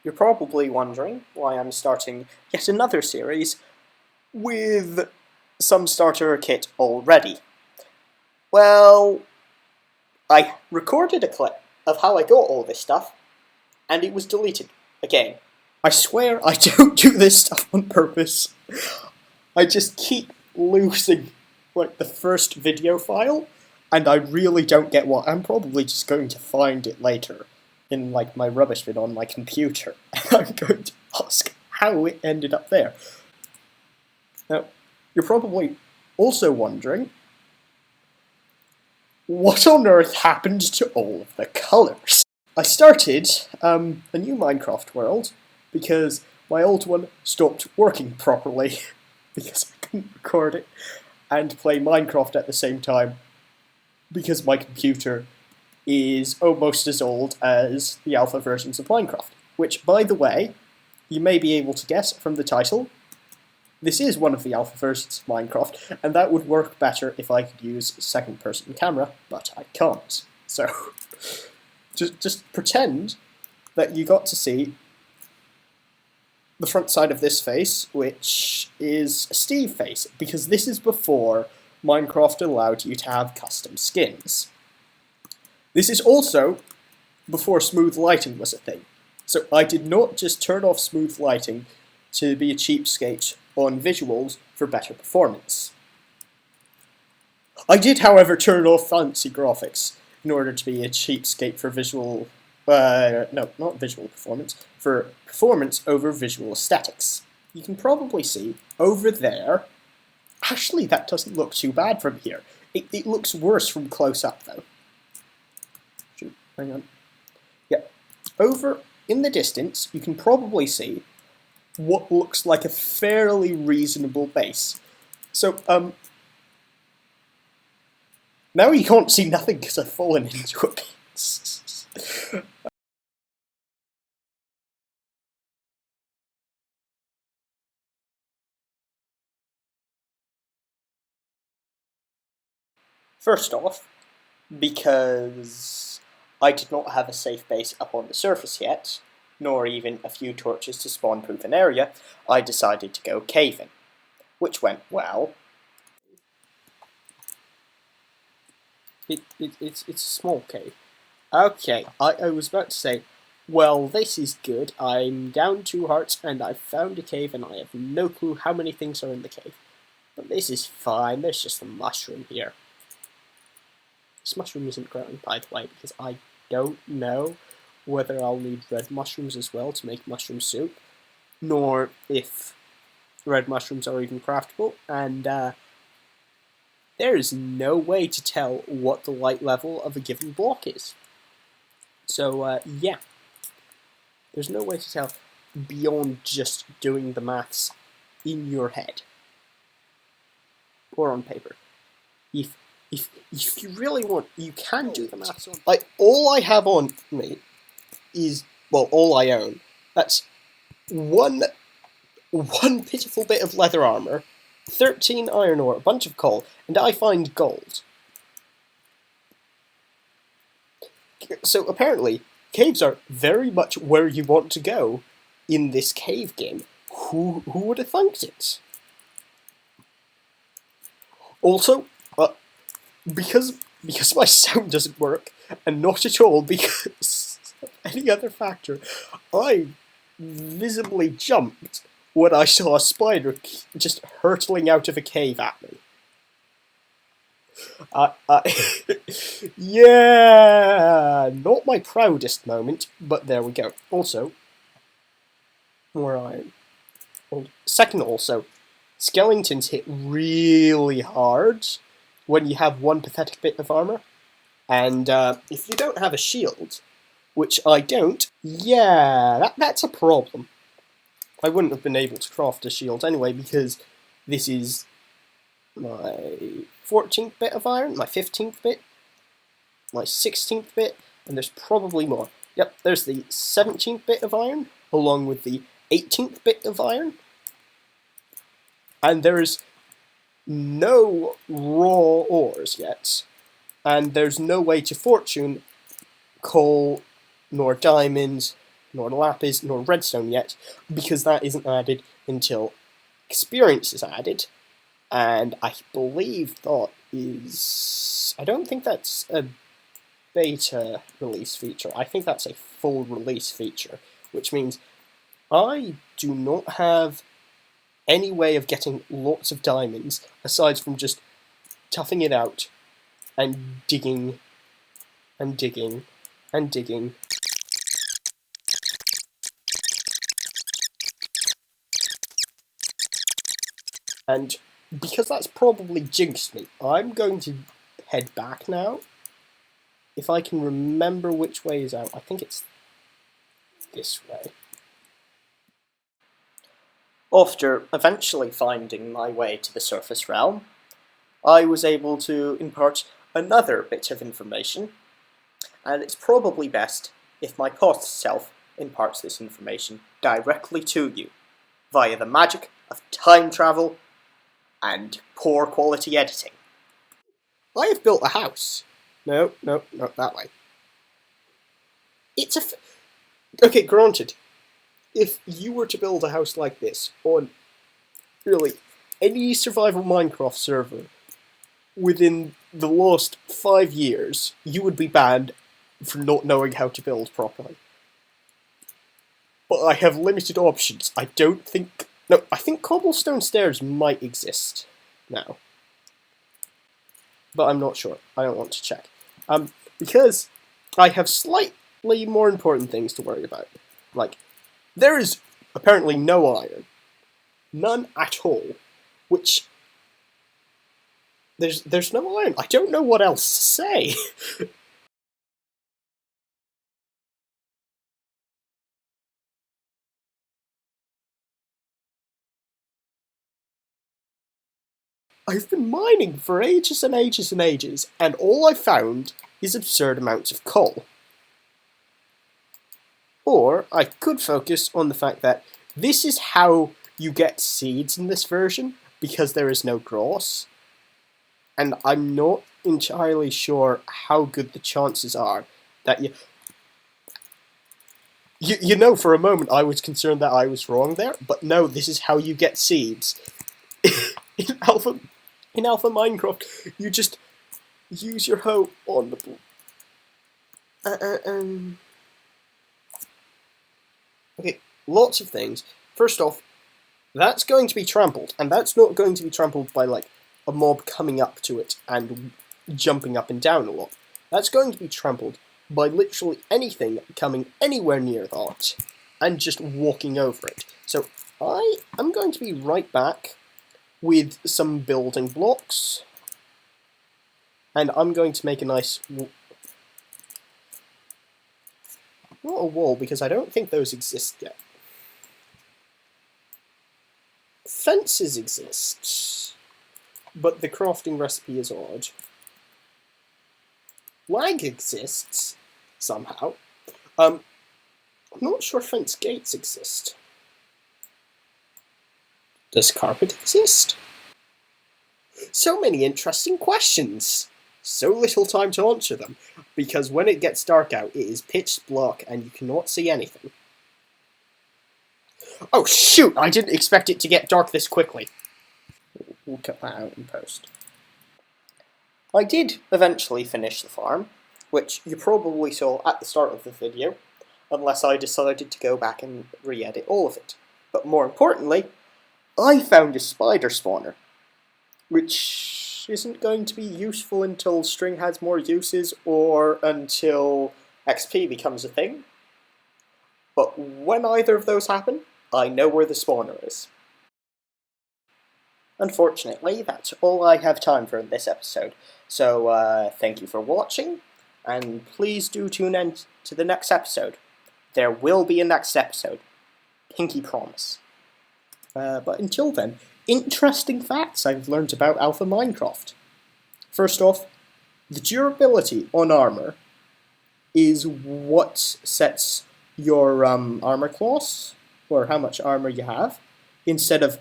You're probably wondering why I'm starting yet another series with some starter kit already. Well, I recorded a clip of how I got all this stuff, and it was deleted again. I swear I don't do this stuff on purpose. I just keep losing the first video file, and I really don't get what. I'm probably just going to find it later in my rubbish bin on my computer, and I'm going to ask how it ended up there. Now, you're probably also wondering, what on earth happened to all of the colours? I started a new Minecraft world because my old one stopped working properly because I couldn't record it and play Minecraft at the same time because my computer is almost as old as the alpha versions of Minecraft. Which, by the way, you may be able to guess from the title, this is one of the alpha versions of Minecraft, and that would work better if I could use second-person camera, but I can't. So, just pretend that you got to see the front side of this face, which is a Steve face, because this is before Minecraft allowed you to have custom skins. This is also before smooth lighting was a thing. So I did not just turn off smooth lighting to be a cheapskate on visuals for better performance. I did, however, turn off fancy graphics in order to be a cheapskate for visual... no, not visual performance, for performance over visual aesthetics. You can probably see over there... Actually, that doesn't look too bad from here. It looks worse from close up, though. Hang on. Yeah. Over in the distance, you can probably see what looks like a fairly reasonable base. So, now you can't see nothing because I've fallen into it. First off, because I did not have a safe base up on the surface yet, nor even a few torches to spawn-proof an area, I decided to go caving, which went well. It's a small cave. Okay, I was about to say, well, this is good. I'm down 2 hearts and I've found a cave and I have no clue how many things are in the cave. But this is fine, there's just a mushroom here. This mushroom isn't growing, by the way, because I don't know whether I'll need red mushrooms as well to make mushroom soup, nor if red mushrooms are even craftable, and there is no way to tell what the light level of a given block is. So, yeah. There's no way to tell beyond just doing the maths in your head. Or on paper. If you really want, you can do the maths on. All I have on me is, well, all I own. That's one pitiful bit of leather armor, 13 iron ore, a bunch of coal, and I find gold. So apparently, caves are very much where you want to go in this cave game. Who would have thunked it? Also, because my sound doesn't work, and not at all because of any other factor, I visibly jumped when I saw a spider just hurtling out of a cave at me. Yeah, not my proudest moment, but there we go. Also, more iron. Second, also, skeletons hit really hard when you have one pathetic bit of armor, and if you don't have a shield, which I don't, yeah, that's a problem. I wouldn't have been able to craft a shield anyway, because this is my 14th bit of iron, my 15th bit, my 16th bit, and there's probably more. Yep, there's the 17th bit of iron, along with the 18th bit of iron, and there's no raw ores yet, and there's no way to fortune coal, nor diamonds, nor lapis, nor redstone yet, because that isn't added until experience is added. And I believe that is... I don't think that's a beta release feature. I think that's a full release feature, which means I do not have any way of getting lots of diamonds aside from just toughing it out and digging and digging and digging. And because that's probably jinxed me, I'm going to head back now. If I can remember which way is out, I think it's this way. After eventually finding my way to the surface realm, I was able to impart another bit of information, and it's probably best if my past self imparts this information directly to you, via the magic of time travel and poor quality editing. I have built a house. No, not that way. It's okay, granted, if you were to build a house like this on, really, any survival Minecraft server within the last 5 years, you would be banned for not knowing how to build properly. But I have limited options. I think cobblestone stairs might exist now. But I'm not sure. I don't want to check. Because I have slightly more important things to worry about. Like, there is apparently no iron. None at all. Which... There's no iron. I don't know what else to say. I've been mining for ages and ages and ages, and all I've found is absurd amounts of coal. Or I could focus on the fact that this is how you get seeds in this version, because there is no grass. And I'm not entirely sure how good the chances are that you know, for a moment I was concerned that I was wrong there, but no, this is how you get seeds. In Alpha Minecraft, you just use your hoe on the... Okay, lots of things. First off, that's going to be trampled, and that's not going to be trampled by, like, a mob coming up to it and jumping up and down a lot. That's going to be trampled by literally anything coming anywhere near that and just walking over it. So I am going to be right back with some building blocks, and I'm going to make a nice... Not a wall, because I don't think those exist yet. Fences exist, but the crafting recipe is odd. Lag exists, somehow. I'm not sure fence gates exist. Does carpet exist? So many interesting questions! So little time to answer them, because when it gets dark out, it is pitch black and you cannot see anything. Oh shoot! I didn't expect it to get dark this quickly. We'll cut that out in post. I did eventually finish the farm, which you probably saw at the start of the video, unless I decided to go back and re-edit all of it. But more importantly, I found a spider spawner, which isn't going to be useful until string has more uses or until XP becomes a thing. But when either of those happen, I know where the spawner is. Unfortunately, that's all I have time for in this episode, so thank you for watching, and please do tune in to the next episode. There will be a next episode. Pinky promise. But until then, interesting facts I've learned about Alpha Minecraft. First off, the durability on armor is what sets your armor class, or how much armor you have, instead of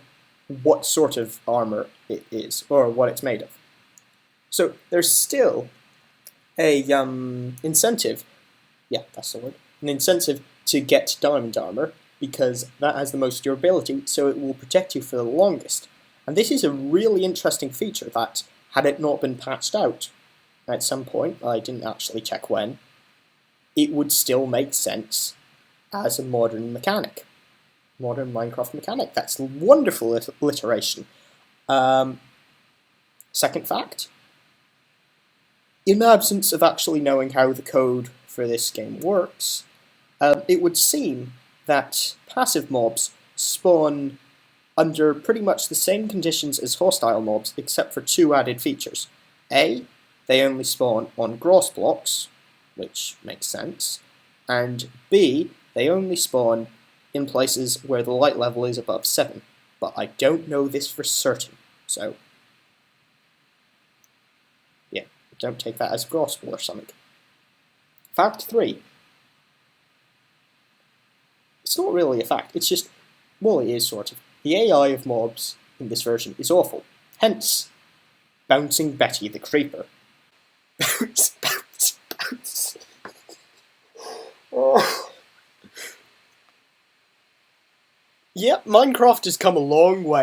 what sort of armor it is, or what it's made of. So there's still a incentive, yeah, that's the word, an incentive to get diamond armor, because that has the most durability, so it will protect you for the longest. And this is a really interesting feature that, had it not been patched out at some point, I didn't actually check when, it would still make sense as a modern mechanic. Modern Minecraft mechanic. That's wonderful alliteration. Second fact, in the absence of actually knowing how the code for this game works, it would seem that passive mobs spawn under pretty much the same conditions as hostile mobs, except for two added features. A, they only spawn on grass blocks, which makes sense, and B, they only spawn in places where the light level is above 7, but I don't know this for certain, so yeah, don't take that as gospel or something. Fact 3. It's not really a fact, it's just, well, it is sort of. The AI of mobs in this version is awful, hence Bouncing Betty the Creeper. Bounce, bounce, bounce. Oh. Yep, Minecraft has come a long way.